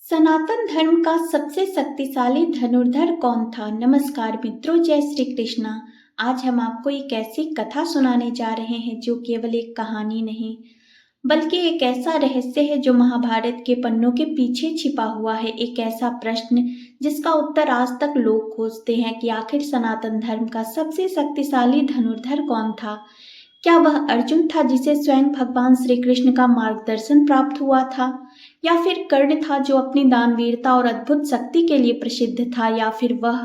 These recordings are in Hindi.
सनातन धर्म का सबसे शक्तिशाली धनुर्धर कौन था? नमस्कार मित्रों, जय श्री कृष्णा। आज हम आपको एक ऐसी कथा सुनाने जा रहे हैं जो केवल एक कहानी नहीं बल्कि एक ऐसा रहस्य है जो महाभारत के पन्नों के पीछे छिपा हुआ है। एक ऐसा प्रश्न जिसका उत्तर आज तक लोग खोजते हैं कि आखिर सनातन धर्म का सबसे शक्तिशाली धनुर्धर कौन था। क्या वह अर्जुन था जिसे स्वयं भगवान श्री कृष्ण का मार्गदर्शन प्राप्त हुआ था, या फिर कर्ण था जो अपनी दानवीरता और अद्भुत शक्ति के लिए प्रसिद्ध था, या फिर वह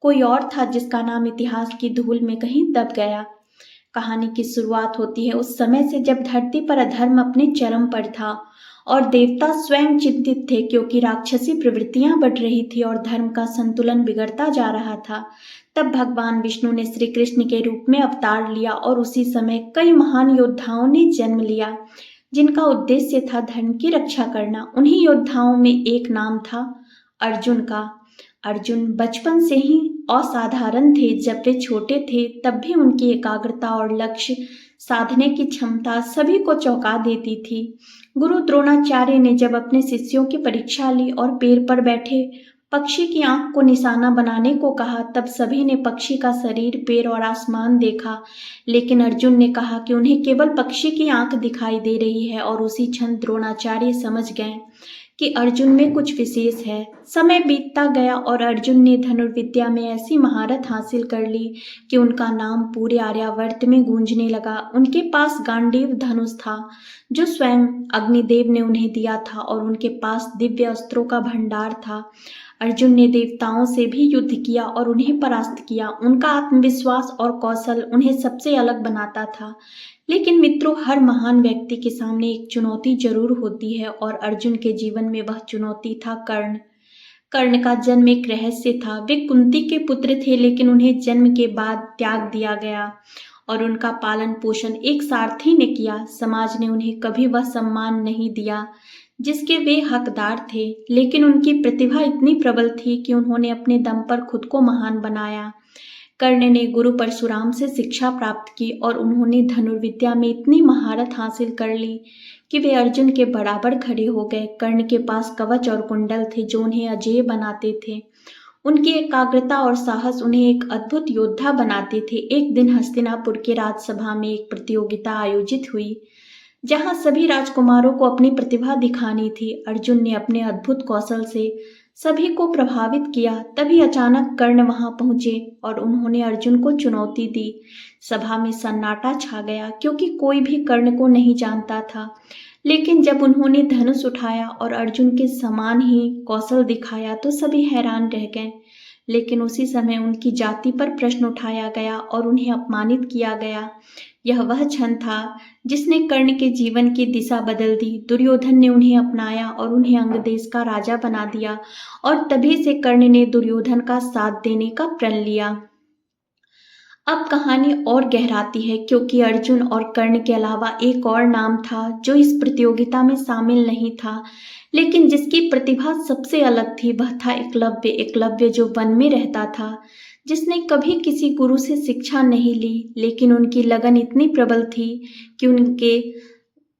कोई और था जिसका नाम इतिहास की धूल में कहीं दब गया। कहानी की शुरुआत होती है उस समय से जब धरती पर अधर्म अपने चरम पर था और देवता स्वयं चिंतित थे, क्योंकि राक्षसी प्रवृत्तियां बढ़ रही थी और धर्म का संतुलन बिगड़ता जा रहा था। तब भगवान विष्णु ने श्री कृष्ण के रूप में अवतार लिया और उसी समय कई महान योद्धाओं ने जन्म लिया जिनका उद्देश्य था धर्म की रक्षा करना। उन्हीं योद्धाओं में एक नाम था अर्जुन का। अर्जुन बचपन से ही असाधारण थे। जब वे छोटे थे तब भी उनकी एकाग्रता और लक्ष्य साधने की क्षमता सभी को चौंका देती थी। गुरु द्रोणाचार्य ने जब अपने शिष्यों की परीक्षा ली और पेड़ पर बैठे पक्षी की आंख को निशाना बनाने को कहा, तब सभी ने पक्षी का शरीर, पैर और आसमान देखा, लेकिन अर्जुन ने कहा कि उन्हें केवल पक्षी की आंख दिखाई दे रही है। और उसी क्षण द्रोणाचार्य समझ गए कि अर्जुन में कुछ विशेष है। समय बीतता गया और अर्जुन ने धनुर्विद्या में ऐसी महारत हासिल कर ली कि उनका नाम पूरे आर्यावर्त में गूंजने लगा। उनके पास गांडीव धनुष था जो स्वयं अग्निदेव ने उन्हें दिया था, और उनके पास दिव्य अस्त्रों का भंडार था। अर्जुन ने देवताओं से भी युद्ध किया और उन्हें परास्त किया। उनका आत्मविश्वास और कौशल उन्हें सबसे अलग बनाता था। लेकिन मित्रों, हर महान व्यक्ति के सामने एक चुनौती जरूर होती है, और अर्जुन के जीवन में वह चुनौती था कर्ण। कर्ण का जन्म एक रहस्य था। वे कुंती के पुत्र थे, लेकिन उन्हें जन्म के बाद त्याग दिया गया और उनका पालन पोषण एक सारथी ने किया। समाज ने उन्हें कभी वह सम्मान नहीं दिया जिसके वे हकदार थे, लेकिन उनकी प्रतिभा इतनी प्रबल थी कि उन्होंने अपने दम पर खुद को महान बनाया। कर्ण ने गुरु परशुराम से शिक्षा प्राप्त की और उन्होंने धनुर्विद्या में इतनी महारत हासिल कर ली कि वे अर्जुन के बराबर खड़े हो गए। कर्ण के पास कवच और कुंडल थे जो उन्हें अजेय बनाते थे। उनकी एकाग्रता और साहस उन्हें एक अद्भुत योद्धा बनाते थे। एक दिन हस्तिनापुर के राजसभा में एक प्रतियोगिता आयोजित हुई जहां सभी राजकुमारों को अपनी प्रतिभा दिखानी थी। अर्जुन ने अपने अद्भुत कौशल से सभी को प्रभावित किया। तभी अचानक कर्ण वहां पहुंचे और उन्होंने अर्जुन को चुनौती दी। सभा में सन्नाटा छा गया क्योंकि कोई भी कर्ण को नहीं जानता था। लेकिन जब उन्होंने धनुष उठाया और अर्जुन के समान ही कौशल दिखाया तो सभी हैरान रह गए। लेकिन उसी समय उनकी जाति पर प्रश्न उठाया गया और उन्हें अपमानित किया गया। यह वह क्षण था जिसने कर्ण के जीवन की दिशा बदल दी। दुर्योधन ने उन्हें अपनाया और उन्हें अंगदेश का राजा बना दिया, और तभी से कर्ण ने दुर्योधन का साथ देने का प्रण लिया। अब कहानी और गहराती है क्योंकि अर्जुन और कर्ण के अलावा एक और नाम था जो इस प्रतियोगिता में शामिल नहीं था, लेकिन जिसकी प्रतिभा सबसे अलग थी। वह था एकलव्य। एकलव्य जो वन में रहता था, जिसने कभी किसी गुरु से शिक्षा नहीं ली, लेकिन उनकी लगन इतनी प्रबल थी कि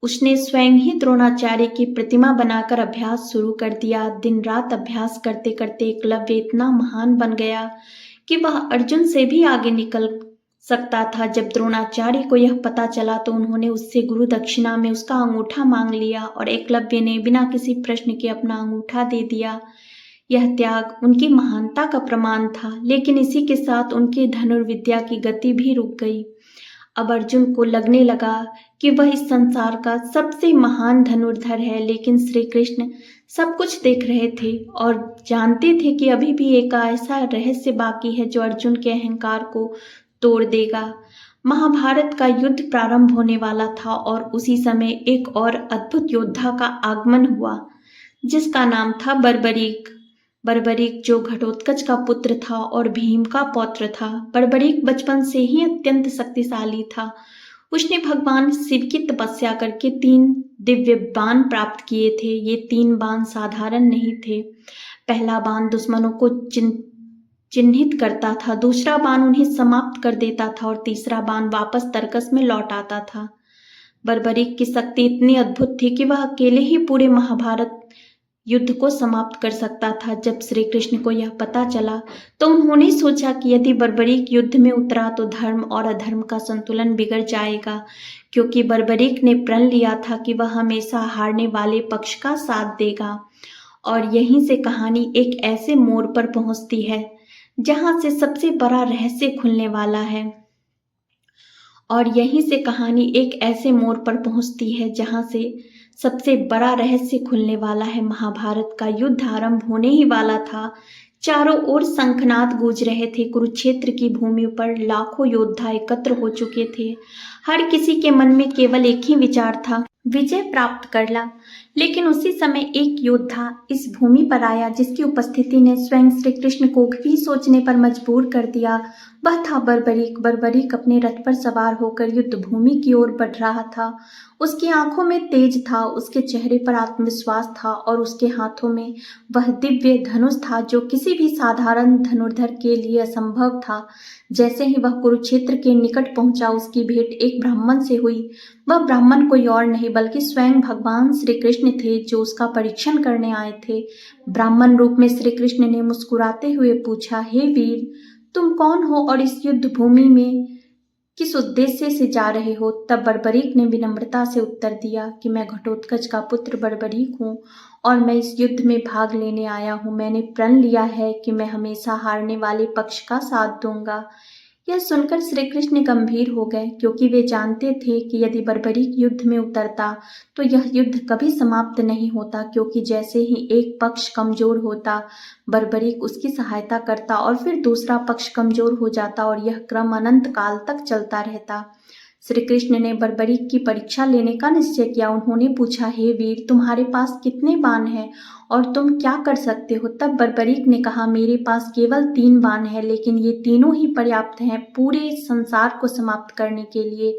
उसने स्वयं ही द्रोणाचार्य की प्रतिमा बनाकर अभ्यास शुरू कर दिया। दिन रात अभ्यास करते करते एकलव्य इतना महान बन गया कि वह अर्जुन से भी आगे निकल सकता था। जब द्रोणाचार्य को यह पता चला तो उन्होंने उससे गुरु दक्षिणा में उसका अंगूठा मांग लिया, और एकलव्य ने बिना किसी प्रश्न के अपना अंगूठा दे दिया। यह त्याग उनकी महानता का प्रमाण था, लेकिन इसी के साथ उनकी धनुर्विद्या की गति भी रुक गई। अब अर्जुन को लगने लगा कि वह इस संसार का सबसे महान धनुर्धर है, लेकिन श्री कृष्ण सब कुछ देख रहे थे और जानते थे कि अभी भी एक ऐसा रहस्य बाकी है जो अर्जुन के अहंकार को तोड़ देगा। महाभारत का युद्ध प्रारंभ होने वाला था और उसी समय एक और अद्भुत योद्धा का आगमन हुआ जिसका नाम था बर्बरीक। बर्बरीक जो घटोत्कच का पुत्र था और भीम का पौत्र था। बर्बरीक बचपन से ही अत्यंत शक्तिशाली था। उसने भगवान शिव की तपस्या करके 3 दिव्य बाण प्राप्त किए थे। ये 3 बाण साधारण नहीं थे। पहला बाण दुश्मनों को चिन्हित करता था, दूसरा बाण उन्हें समाप्त कर देता था और तीसरा बाण वापस तर्कस में लौट आता था। बर्बरीक की शक्ति इतनी अद्भुत थी कि वह अकेले ही पूरे महाभारत युद्ध को समाप्त कर सकता था। जब श्री कृष्ण को यह पता चला तो उन्होंने सोचा कि यदि बर्बरीक युद्ध में उतरा तो धर्म और अधर्म का संतुलन बिगड़ जाएगा, क्योंकि बर्बरीक ने प्रण लिया था कि वह हमेशा हारने वाले पक्ष का साथ देगा। और यहीं से कहानी एक ऐसे मोड़ पर पहुंचती है जहां से सबसे बड़ा रहस्य खुलने वाला है। और यहीं से कहानी एक ऐसे मोड़ पर पहुंचती है जहां से सबसे बड़ा रहस्य खुलने वाला है। महाभारत का युद्ध आरंभ होने ही वाला था। चारों ओर शंखनाद गूंज रहे थे। कुरुक्षेत्र की भूमि पर लाखों योद्धा एकत्र हो चुके थे। हर किसी के मन में केवल एक ही विचार था, विजय प्राप्त करना। लेकिन उसी समय एक योद्धा इस भूमि पर आया जिसकी उपस्थिति ने स्वयं श्री कृष्ण को भी सोचने पर मजबूर कर दिया। वह था बर्बरीक। बर्बरीक अपने रथ पर सवार होकर युद्ध भूमि की ओर बढ़ रहा था। उसकी आंखों में तेज था, उसके चेहरे पर आत्मविश्वास था और उसके हाथों में वह दिव्य धनुष था जो किसी भी साधारण धनुर्धर के लिए असंभव था। जैसे ही वह कुरुक्षेत्र के निकट पहुंचा, उसकी भेंट एक ब्राह्मण से हुई। वह ब्राह्मण कोई और नहीं बल्कि स्वयं भगवान श्री कृष्ण थे जो उसका परीक्षण करने आए थे। ब्राह्मण रूप में श्री कृष्ण ने मुस्कुराते हुए पूछा, हे वीर, तुम कौन हो और इस युद्ध भूमि में किस उद्देश्य से जा रहे हो? तब बर्बरीक ने विनम्रता से उत्तर दिया कि मैं घटोत्कच का पुत्र बर्बरीक हूँ और मैं इस युद्ध में भाग लेने आया हूँ। मैंने प्रण लिया है कि मैं हमेशा हारने वाले पक्ष का साथ दूंगा। यह सुनकर श्री कृष्ण गंभीर हो गए, क्योंकि वे जानते थे कि यदि बर्बरीक युद्ध में उतरता तो यह युद्ध कभी समाप्त नहीं होता, क्योंकि जैसे ही एक पक्ष कमजोर होता, बर्बरीक उसकी सहायता करता और फिर दूसरा पक्ष कमजोर हो जाता और यह क्रम अनंत काल तक चलता रहता। श्री कृष्ण ने बर्बरीक की परीक्षा लेने का निश्चय किया। उन्होंने पूछा, हे वीर, तुम्हारे पास कितने बाण हैं और तुम क्या कर सकते हो? तब बर्बरीक ने कहा, मेरे पास केवल 3 बाण हैं, लेकिन ये तीनों ही पर्याप्त हैं पूरे संसार को समाप्त करने के लिए।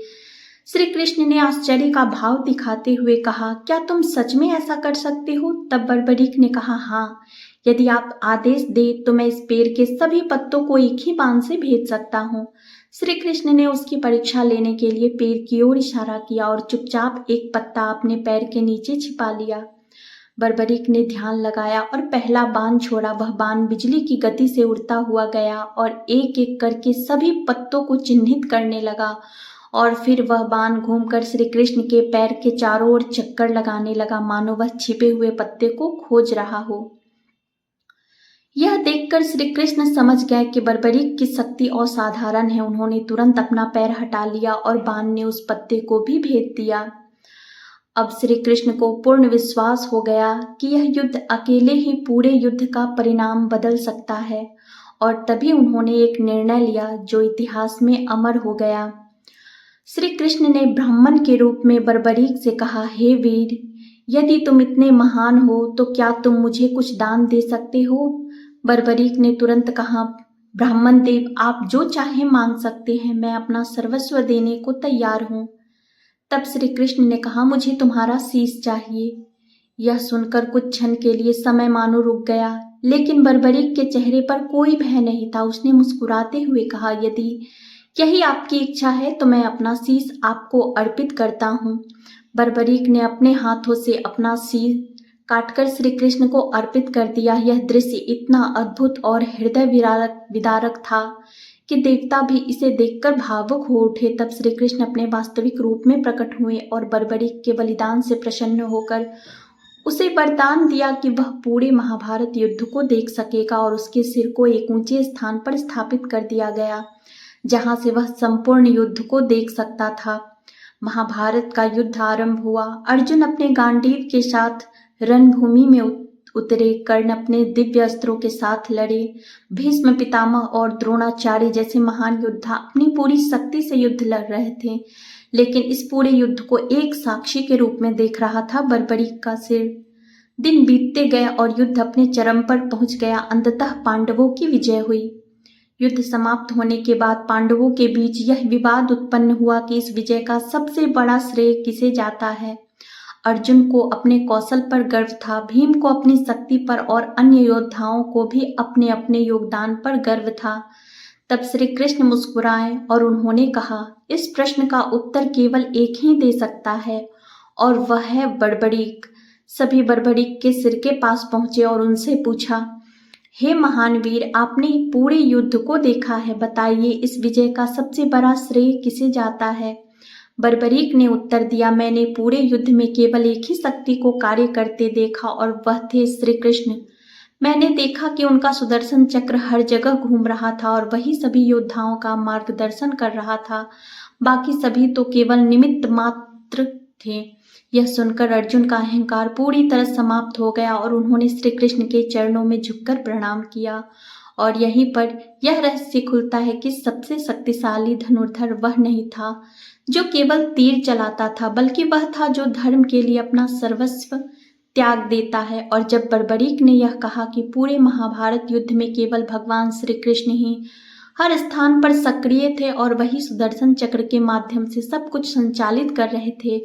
श्री कृष्ण ने आश्चर्य का भाव दिखाते हुए कहा, क्या तुम सच में ऐसा कर सकते हो? तब बर्बरीक ने कहा, हाँ, यदि आप आदेश दे तो मैं इस पेड़ के सभी पत्तों को एक ही बाण से भेज सकता हूँ। श्री कृष्ण ने उसकी परीक्षा लेने के लिए पेड़ की ओर इशारा किया और चुपचाप एक पत्ता अपने पैर के नीचे छिपा लिया। बर्बरीक ने ध्यान लगाया और पहला बाण छोड़ा। वह बाण बिजली की गति से उड़ता हुआ गया और एक एक करके सभी पत्तों को चिन्हित करने लगा। और फिर वह बाण घूमकर श्री कृष्ण के पैर के चारों ओर चक्कर लगाने लगा, मानो वह छिपे हुए पत्ते को खोज रहा हो। यह देखकर श्री कृष्ण समझ गए कि बर्बरीक की शक्ति असाधारण है। उन्होंने तुरंत अपना पैर हटा लिया और बाण ने उस पत्ते को भी भेद दिया। अब श्री कृष्ण को पूर्ण विश्वास हो गया कि यह युद्ध अकेले ही पूरे युद्ध का परिणाम बदल सकता है। और तभी उन्होंने एक निर्णय लिया जो इतिहास में अमर हो गया। श्री कृष्ण ने ब्राह्मण के रूप में बर्बरीक से कहा, हे वीर, यदि तुम इतने महान हो तो क्या तुम मुझे कुछ दान दे सकते हो? बर्बरीक ने तुरंत कहा, ब्राह्मण देव, आप जो चाहे मांग सकते हैं, मैं अपना सर्वस्व देने को तैयार हूँ। तब श्री कृष्ण ने कहा, मुझे तुम्हारा शीश चाहिए। यह सुनकर कुछ क्षण के लिए समय मानो रुक गया, लेकिन बर्बरीक के चेहरे पर कोई भय नहीं था। उसने मुस्कुराते हुए कहा, यदि यही आपकी इच्छा है तो मैं अपना शीश आपको अर्पित करता हूँ। बर्बरीक ने अपने हाथों से अपना शीश काटकर श्री कृष्ण को अर्पित कर दिया। यह दृश्य इतना अद्भुत और हृदय विदारक था कि देवता भी इसे देखकर भावुक हो उठे। तब श्री कृष्ण अपने वास्तविक रूप में प्रकट हुए और बर्बरीक के बलिदान से प्रसन्न होकर उसे वरदान दिया कि वह पूरे महाभारत युद्ध को देख सकेगा और उसके सिर को एक ऊंचे स्थान पर स्थापित कर दिया गया जहां से वह संपूर्ण युद्ध को देख सकता था। महाभारत का युद्ध आरंभ हुआ। अर्जुन अपने गांडीव के साथ रणभूमि में उतरे। कर्ण अपने दिव्य अस्त्रों के साथ लड़े। भीष्म पितामह और द्रोणाचार्य जैसे महान योद्धा अपनी पूरी शक्ति से युद्ध लड़ रहे थे, लेकिन इस पूरे युद्ध को एक साक्षी के रूप में देख रहा था बर्बरीक का सिर। दिन बीतते गए और युद्ध अपने चरम पर पहुंच गया। अंततः पांडवों की विजय हुई। युद्ध समाप्त होने के बाद पांडवों के बीच यह विवाद उत्पन्न हुआ कि इस विजय का सबसे बड़ा श्रेय किसे जाता है। अर्जुन को अपने कौशल पर गर्व था, भीम को अपनी शक्ति पर और अन्य योद्धाओं को भी अपने अपने योगदान पर गर्व था। तब श्री कृष्ण मुस्कुराए और उन्होंने कहा, इस प्रश्न का उत्तर केवल एक ही दे सकता है और वह है बर्बरीक। सभी बर्बरीक के सिर के पास पहुंचे और उनसे पूछा, हे महान वीर, आपने पूरे युद्ध को देखा है, बताइए इस विजय का सबसे बड़ा श्रेय किसे जाता है। बर्बरीक ने उत्तर दिया, मैंने पूरे युद्ध में केवल एक ही शक्ति को कार्य करते देखा और वह थे श्री कृष्ण। मैंने देखा कि उनका सुदर्शन चक्र हर जगह घूम रहा था और वही सभी योद्धाओं का मार्गदर्शन कर रहा था। बाकी सभी तो केवल निमित्त मात्र थे। यह सुनकर अर्जुन का अहंकार पूरी तरह समाप्त हो गया और उन्होंने श्री कृष्ण के चरणों में झुककर प्रणाम किया। और यहीं पर यह रहस्य खुलता है कि सबसे शक्तिशाली धनुर्धर वह नहीं था जो केवल तीर चलाता था, बल्कि वह था जो धर्म के लिए अपना सर्वस्व त्याग देता है। और जब बर्बरीक ने यह कहा कि पूरे महाभारत युद्ध में केवल भगवान श्री कृष्ण ही हर स्थान पर सक्रिय थे और वही सुदर्शन चक्र के माध्यम से सब कुछ संचालित कर रहे थे,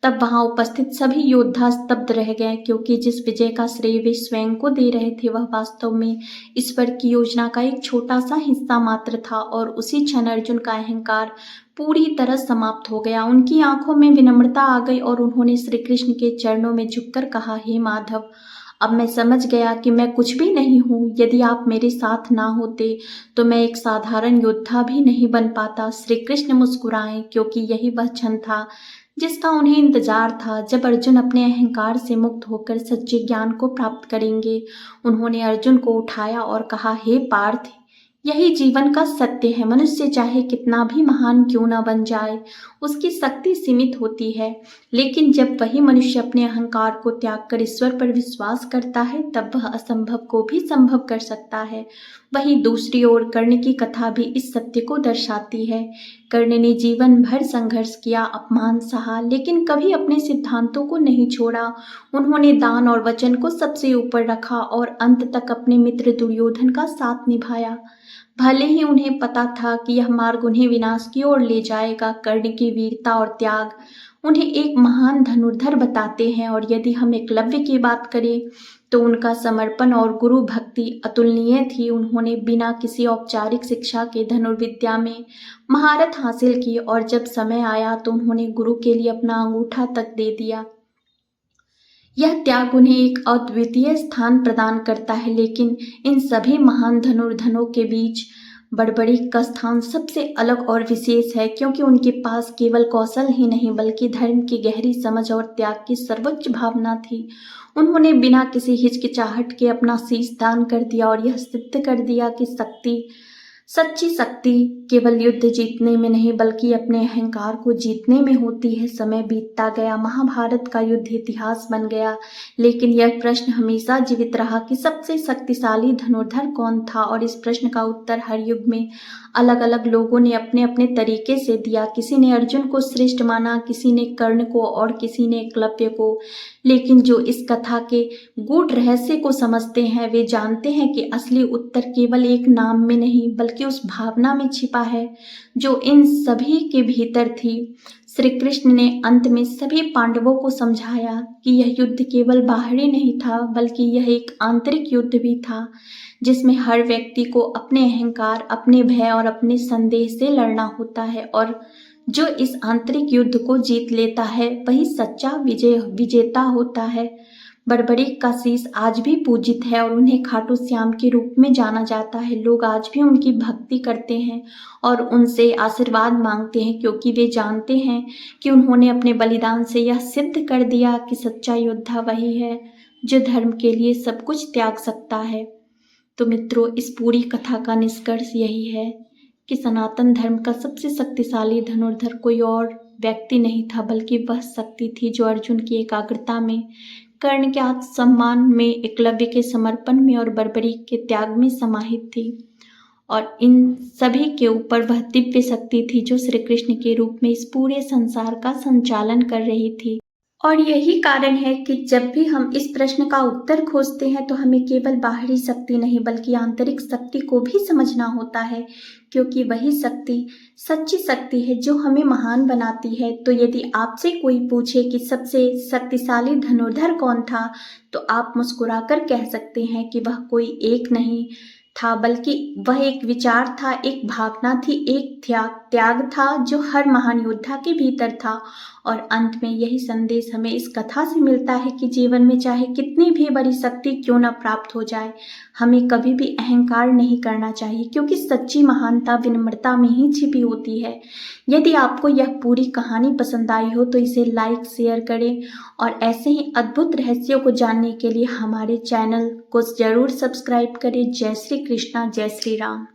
तब वहां उपस्थित सभी योद्धा स्तब्ध रह गए, क्योंकि जिस विजय का श्रेय वे स्वयं को दे रहे थे वह वास्तव में ईश्वर की योजना का एक छोटा सा हिस्सा मात्र था। और उसी क्षण अर्जुन का अहंकार पूरी तरह समाप्त हो गया। उनकी आंखों में विनम्रता आ गई और उन्होंने श्री कृष्ण के चरणों में झुककर कहा, हे माधव, अब मैं समझ गया कि मैं कुछ भी नहीं हूँ। यदि आप मेरे साथ ना होते तो मैं एक साधारण योद्धा भी नहीं बन पाता। श्री कृष्ण मुस्कुराए, क्योंकि यही वह क्षण था जिसका उन्हें इंतजार था, जब अर्जुन अपने अहंकार से मुक्त होकर सच्चे ज्ञान को प्राप्त करेंगे। उन्होंने अर्जुन को उठाया और कहा, हे पार्थ, यही जीवन का सत्य है। मनुष्य चाहे कितना भी महान क्यों न बन जाए, उसकी शक्ति सीमित होती है, लेकिन जब वही मनुष्य अपने अहंकार को त्याग कर ईश्वर पर विश्वास करता है, तब वह असंभव को भी संभव कर सकता है। वहीं दूसरी ओर कर्ण की कथा भी इस सत्य को दर्शाती है। कर्ण ने जीवन भर संघर्ष किया, अपमान सहा, लेकिन कभी अपने सिद्धांतों को नहीं छोड़ा। उन्होंने दान और वचन को सबसे ऊपर रखा और अंत तक अपने मित्र दुर्योधन का साथ निभाया। भले ही उन्हें पता था कि यह मार्ग उन्हें विनाश की ओर ले जाएगा। कर्ण की वीरता और त्याग उन्हें एक महान धनुर्धर बताते हैं। और यदि हम एकलव्य की बात करें तो उनका समर्पण और गुरु भक्ति अतुलनीय थी। उन्होंने बिना किसी औपचारिक शिक्षा के धनुर्विद्या में महारत हासिल की और जब समय आया तो उन्होंने गुरु के लिए अपना अंगूठा तक दे दिया। यह त्याग उन्हें एक अद्वितीय स्थान प्रदान करता है। लेकिन इन सभी महान धनुर्धरों के बीच बर्बरीक का स्थान सबसे अलग और विशेष है, क्योंकि उनके पास केवल कौशल ही नहीं बल्कि धर्म की गहरी समझ और त्याग की सर्वोच्च भावना थी। उन्होंने बिना किसी हिचकिचाहट के अपना शीश दान कर दिया और यह सिद्ध कर दिया कि सच्ची शक्ति केवल युद्ध जीतने में नहीं बल्कि अपने अहंकार को जीतने में होती है। समय बीतता गया, महाभारत का युद्ध इतिहास बन गया, लेकिन यह प्रश्न हमेशा जीवित रहा कि सबसे शक्तिशाली धनुर्धर कौन था। और इस प्रश्न का उत्तर हर युग में अलग अलग लोगों ने अपने अपने तरीके से दिया। किसी ने अर्जुन को श्रेष्ठ माना, किसी ने कर्ण को और किसी ने एकलव्य को। लेकिन जो इस कथा के गूढ़ रहस्य को समझते हैं वे जानते हैं कि असली उत्तर केवल एक नाम में नहीं बल्कि उस भावना में छिपा है जो इन सभी के भीतर थी। श्री कृष्ण ने अंत में सभी पांडवों को समझाया कि यह युद्ध केवल बाहरी नहीं था बल्कि यह एक आंतरिक युद्ध भी था, जिसमें हर व्यक्ति को अपने अहंकार, अपने भय और अपने संदेह से लड़ना होता है। और जो इस आंतरिक युद्ध को जीत लेता है वही सच्चा विजेता होता है। बर्बरीक का शीश आज भी पूजित है और उन्हें खाटू श्याम के रूप में जाना जाता है। लोग आज भी उनकी भक्ति करते हैं और उनसे आशीर्वाद मांगते हैं, क्योंकि वे जानते हैं कि उन्होंने अपने बलिदान से यह सिद्ध कर दिया कि सच्चा योद्धा वही है जो धर्म के लिए सब कुछ त्याग सकता है। तो मित्रों, इस पूरी कथा का निष्कर्ष यही है कि सनातन धर्म का सबसे शक्तिशाली धनुर्धर कोई और व्यक्ति नहीं था बल्कि वह शक्ति थी जो अर्जुन की एकाग्रता में, कर्ण के आत्मसम्मान में, एकलव्य के समर्पण में और बर्बरीक के त्याग में समाहित थी। और इन सभी के ऊपर वह दिव्य शक्ति थी जो श्री कृष्ण के रूप में इस पूरे संसार का संचालन कर रही थी। और यही कारण है कि जब भी हम इस प्रश्न का उत्तर खोजते हैं तो हमें केवल बाहरी शक्ति नहीं बल्कि आंतरिक शक्ति को भी समझना होता है, क्योंकि वही शक्ति सच्ची शक्ति है जो हमें महान बनाती है। तो यदि आपसे कोई पूछे कि सबसे शक्तिशाली धनुर्धर कौन था, तो आप मुस्कुराकर कह सकते हैं कि वह कोई एक नहीं था बल्कि वह एक विचार था, एक भावना थी, एक त्याग था जो हर महान योद्धा के भीतर था। और अंत में यही संदेश हमें इस कथा से मिलता है कि जीवन में चाहे कितनी भी बड़ी शक्ति क्यों न प्राप्त हो जाए, हमें कभी भी अहंकार नहीं करना चाहिए, क्योंकि सच्ची महानता विनम्रता में ही छिपी होती है। यदि आपको यह पूरी कहानी पसंद आई हो तो इसे लाइक शेयर करें और ऐसे ही अद्भुत रहस्यों को जानने के लिए हमारे चैनल को जरूर सब्सक्राइब करें। जय श्री कृष्णा, जय श्री राम।